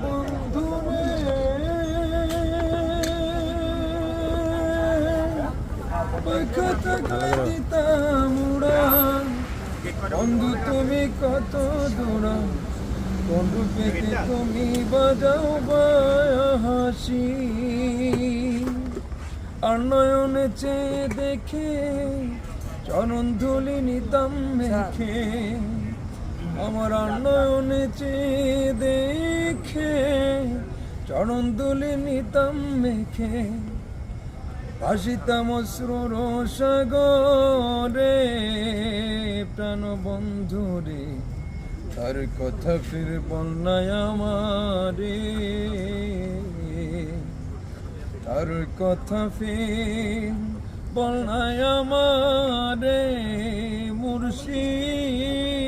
বন্ধু রে, ওই কথা দিতাম উড়ান, বন্ধু তুমি কত দূরান, বন্ধু পেতে তুমি বাজাও হাসি। আর নয়নে চেয়ে দেখে চরণ ধুলি নিতাম মেখে, আমার আর নয়নে চেয়ে দেখে চরণ ধুলি নিতাম মেখে, ভাসিতাম অশ্রুর সাগরে প্রাণ বন্ধু রে, তার কথা ফির বন্যায় আমারে, তার কথা ফির বন্যায় আমারে মুর্শিদ।